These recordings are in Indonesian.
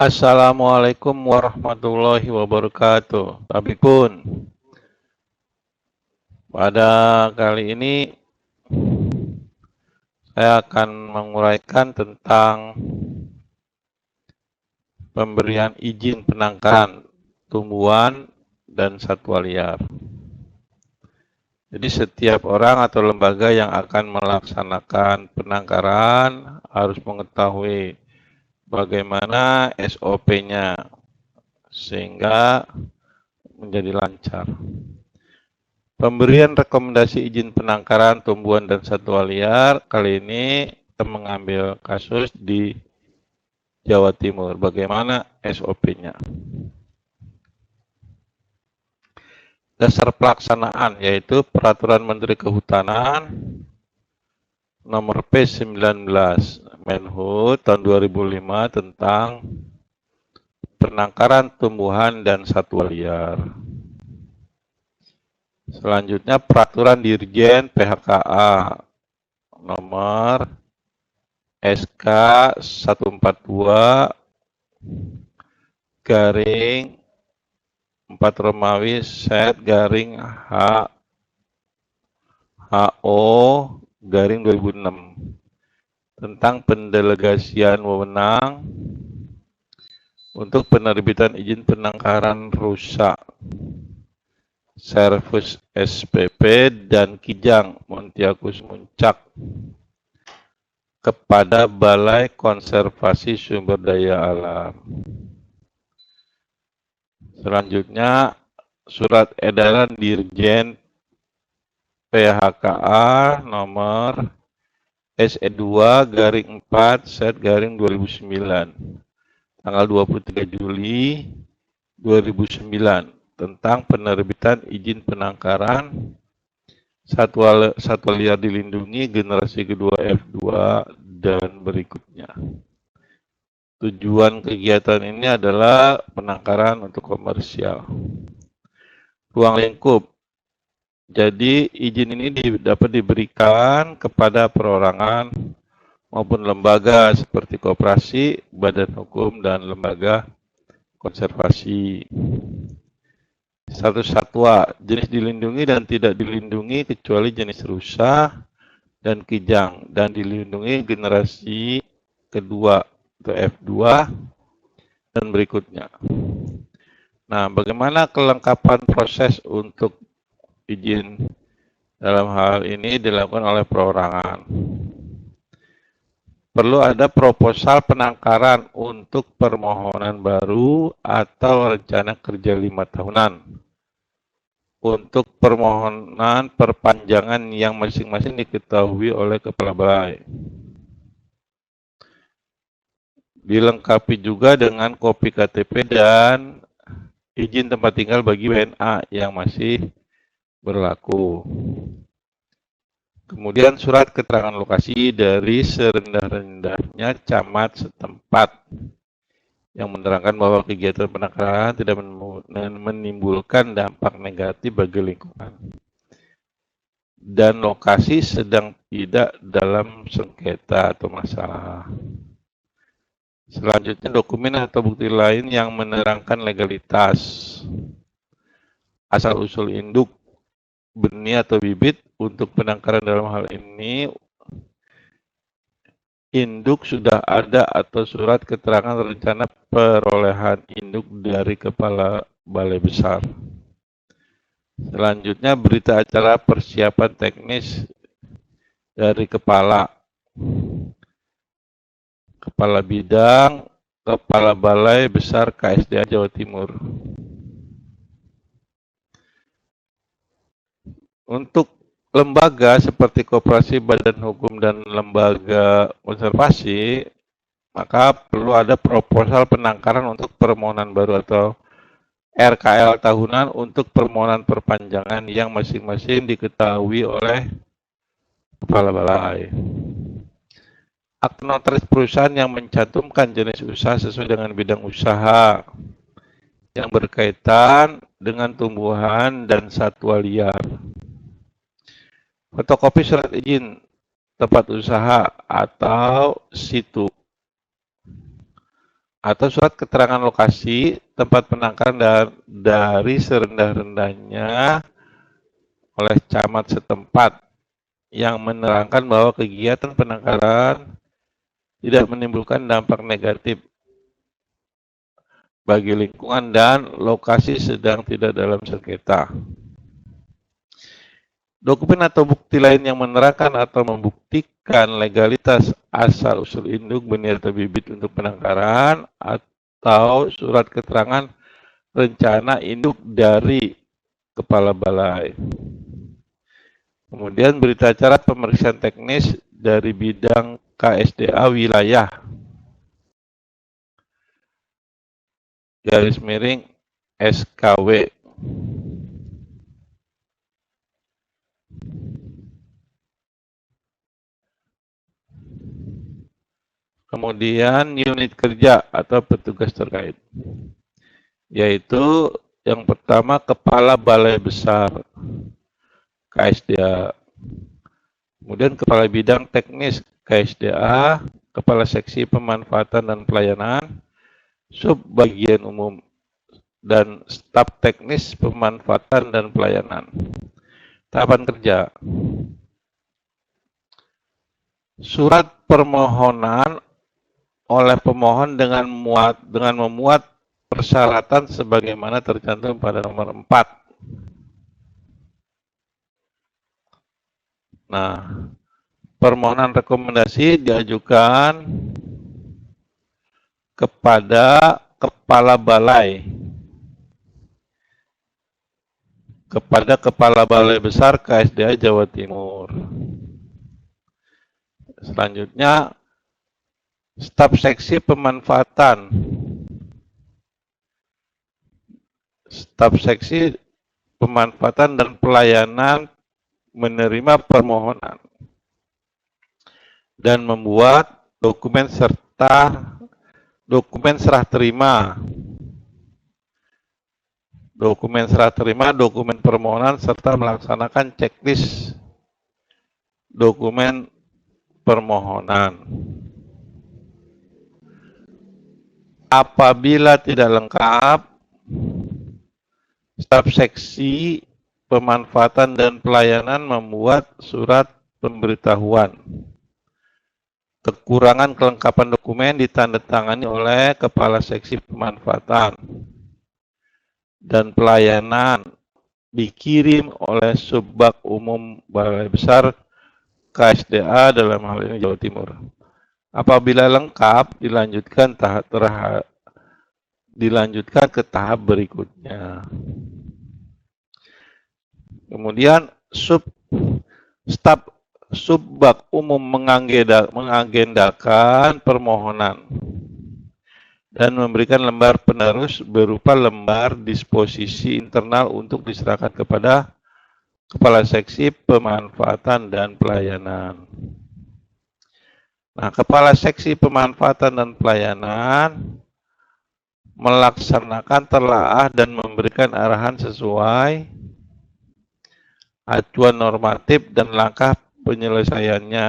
Assalamualaikum warahmatullahi wabarakatuh. Tabikun, pada kali ini saya akan menguraikan tentang pemberian izin penangkaran tumbuhan dan satwa liar. Jadi setiap orang atau lembaga yang akan melaksanakan penangkaran harus mengetahui bagaimana SOP-nya sehingga menjadi lancar. Pemberian rekomendasi izin penangkaran tumbuhan dan satwa liar kali ini kita mengambil kasus di Jawa Timur. Bagaimana SOP-nya? Dasar pelaksanaan yaitu Peraturan Menteri Kehutanan Nomor P19 Menhub tahun 2005 tentang penangkaran tumbuhan dan satwa liar. Selanjutnya Peraturan Dirjen PHKA Nomor SK 142 garing 4 Romawi set garing HO garing 2006 tentang pendelegasian wewenang untuk penerbitan izin penangkaran rusak, servis SPP dan kijang Montiakus Muncak kepada Balai Konservasi Sumber Daya Alam. Selanjutnya, Surat Edaran Dirjen PHKA nomor SE2 garing 4 set garing 2009 tanggal 23 Juli 2009 tentang penerbitan izin penangkaran satwa liar dilindungi generasi kedua F2 dan berikutnya. Tujuan kegiatan ini adalah penangkaran untuk komersial. Ruang lingkup. Jadi izin ini dapat diberikan kepada perorangan maupun lembaga seperti koperasi, badan hukum, dan lembaga konservasi. Status satwa, jenis dilindungi dan tidak dilindungi kecuali jenis rusa dan kijang, dan dilindungi generasi kedua atau F2 dan berikutnya. Nah, bagaimana kelengkapan proses untuk izin dalam hal ini dilakukan oleh perorangan? Perlu ada proposal penangkaran untuk permohonan baru atau rencana kerja 5 tahunan. Untuk permohonan perpanjangan yang masing-masing diketahui oleh Kepala Balai. Dilengkapi juga dengan kopi KTP dan izin tempat tinggal bagi WNA yang masih berlaku. Kemudian surat keterangan lokasi dari serendah-rendahnya camat setempat yang menerangkan bahwa kegiatan penangkaran tidak menimbulkan dampak negatif bagi lingkungan dan lokasi sedang tidak dalam sengketa atau masalah. Selanjutnya, dokumen atau bukti lain yang menerangkan legalitas asal-usul induk, benih atau bibit. Untuk penangkaran dalam hal ini, induk sudah ada atau surat keterangan rencana perolehan induk dari Kepala Balai Besar. Selanjutnya, berita acara persiapan teknis dari Kepala Bidang, Kepala Balai Besar KSDA Jawa Timur. Untuk lembaga seperti koperasi, badan hukum, dan lembaga konservasi, maka perlu ada proposal penangkaran untuk permohonan baru atau RKL tahunan untuk permohonan perpanjangan yang masing-masing diketahui oleh Kepala Balai. Akte notaris perusahaan yang mencantumkan jenis usaha sesuai dengan bidang usaha yang berkaitan dengan tumbuhan dan satwa liar. Fotokopi surat izin tempat usaha atau situ, atau surat keterangan lokasi tempat penangkaran dari serendah-rendahnya oleh camat setempat yang menerangkan bahwa kegiatan penangkaran tidak menimbulkan dampak negatif bagi lingkungan dan lokasi sedang tidak dalam sengketa. Dokumen atau bukti lain yang menerangkan atau membuktikan legalitas asal-usul induk, benih atau bibit untuk penangkaran, atau surat keterangan rencana induk dari Kepala Balai. Kemudian berita acara pemeriksaan teknis dari bidang KSDA wilayah, garis miring SKW. Kemudian unit kerja atau petugas terkait, yaitu yang pertama Kepala Balai Besar KSDA, kemudian Kepala Bidang Teknis KSDA, Kepala Seksi Pemanfaatan dan Pelayanan, Sub Bagian Umum, dan Staf Teknis Pemanfaatan dan Pelayanan. Tahapan kerja. Surat permohonan oleh pemohon dengan memuat persyaratan sebagaimana tercantum pada nomor 4. Nah, permohonan rekomendasi diajukan kepada Kepala Balai, kepada Kepala Balai Besar KSDA Jawa Timur. Selanjutnya, Staf Seksi Pemanfaatan, Staf Seksi Pemanfaatan dan Pelayanan menerima permohonan dan membuat dokumen serta dokumen serah terima, dokumen permohonan serta melaksanakan checklist dokumen permohonan. Apabila tidak lengkap, Staf Seksi Pemanfaatan dan Pelayanan membuat surat pemberitahuan kekurangan kelengkapan dokumen ditandatangani oleh Kepala Seksi Pemanfaatan dan Pelayanan, dikirim oleh Subbag Umum Balai Besar KSDA dalam hal ini Jawa Timur. Apabila lengkap, dilanjutkan ke tahap berikutnya. Kemudian Staf Subbag Umum mengagendakan permohonan dan memberikan lembar penerus berupa lembar disposisi internal untuk diserahkan kepada Kepala Seksi Pemanfaatan dan Pelayanan. Nah, Kepala Seksi Pemanfaatan dan Pelayanan melaksanakan telaah dan memberikan arahan sesuai acuan normatif dan langkah penyelesaiannya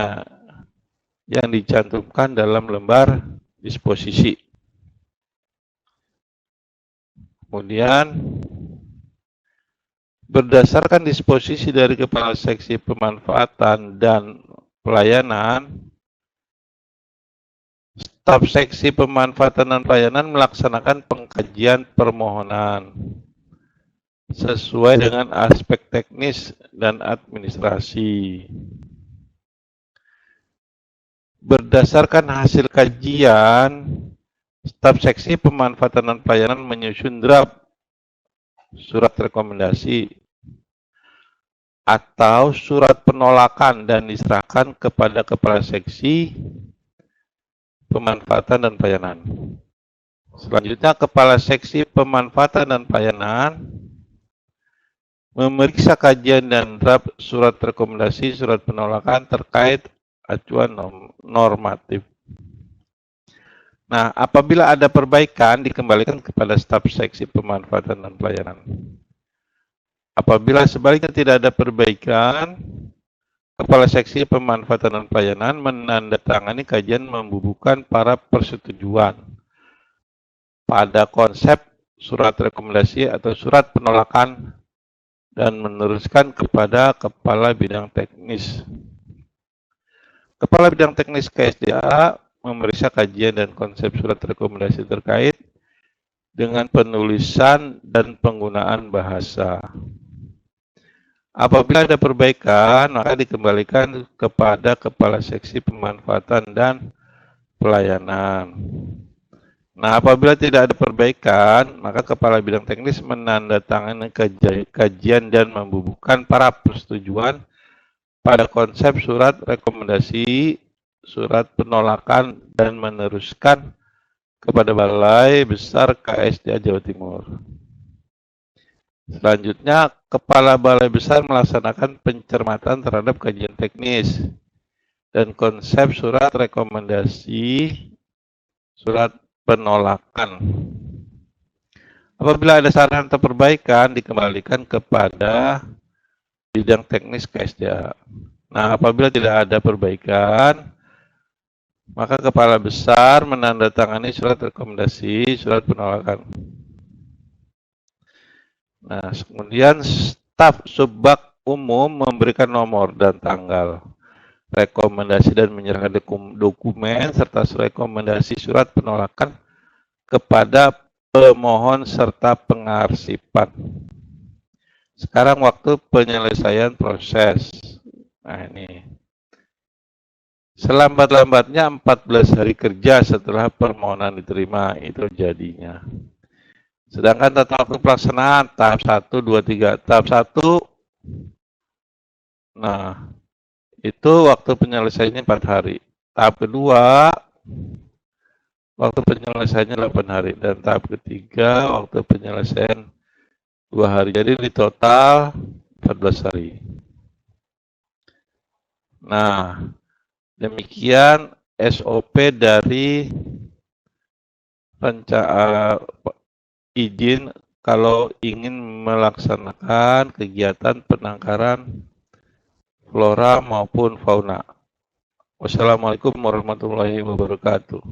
yang dicantumkan dalam lembar disposisi. Kemudian, berdasarkan disposisi dari Kepala Seksi Pemanfaatan dan Pelayanan, staf Seksi Pemanfaatan dan Pelayanan melaksanakan pengkajian permohonan sesuai dengan aspek teknis dan administrasi. Berdasarkan hasil kajian, staf Seksi Pemanfaatan dan Pelayanan menyusun draft surat rekomendasi atau surat penolakan dan diserahkan kepada Kepala Seksi Pemanfaatan dan Pelayanan. Selanjutnya, Kepala Seksi Pemanfaatan dan Pelayanan memeriksa kajian dan draft surat rekomendasi surat penolakan terkait acuan normatif. Nah, apabila ada perbaikan, dikembalikan kepada staf Seksi Pemanfaatan dan Pelayanan. Apabila sebaliknya tidak ada perbaikan, Kepala Seksi Pemanfaatan dan Pelayanan menandatangani kajian membubuhkan para persetujuan pada konsep surat rekomendasi atau surat penolakan dan meneruskan kepada Kepala Bidang Teknis. Kepala Bidang Teknis KSDA memeriksa kajian dan konsep surat rekomendasi terkait dengan penulisan dan penggunaan bahasa. Apabila ada perbaikan, maka dikembalikan kepada Kepala Seksi Pemanfaatan dan Pelayanan. Nah, apabila tidak ada perbaikan, maka Kepala Bidang Teknis menandatangani kajian dan membubuhkan para persetujuan pada konsep surat rekomendasi, surat penolakan, dan meneruskan kepada Balai Besar KSDA Jawa Timur. Selanjutnya, Kepala Balai Besar melaksanakan pencermatan terhadap kajian teknis dan konsep surat rekomendasi, surat penolakan. Apabila ada saran atau perbaikan, dikembalikan kepada bidang teknis KSDA. Nah, apabila tidak ada perbaikan, maka Kepala Besar menandatangani surat rekomendasi, surat penolakan. Nah, kemudian staf Subbak Umum memberikan nomor dan tanggal rekomendasi dan menyerahkan dokumen serta rekomendasi surat penolakan kepada pemohon serta pengarsipan. Sekarang waktu penyelesaian proses. Nah, ini. Selambat-lambatnya 14 hari kerja setelah permohonan diterima, itu jadinya. Sedangkan tata waktu pelaksanaan tahap 1, 2, 3. Tahap 1, nah, itu waktu penyelesaiannya 4 hari. Tahap kedua, waktu penyelesaiannya 8 hari. Dan tahap ketiga, waktu penyelesaian 2 hari. Jadi di total 14 hari. Nah, demikian SOP dari izin kalau ingin melaksanakan kegiatan penangkaran flora maupun fauna. Wassalamualaikum warahmatullahi wabarakatuh.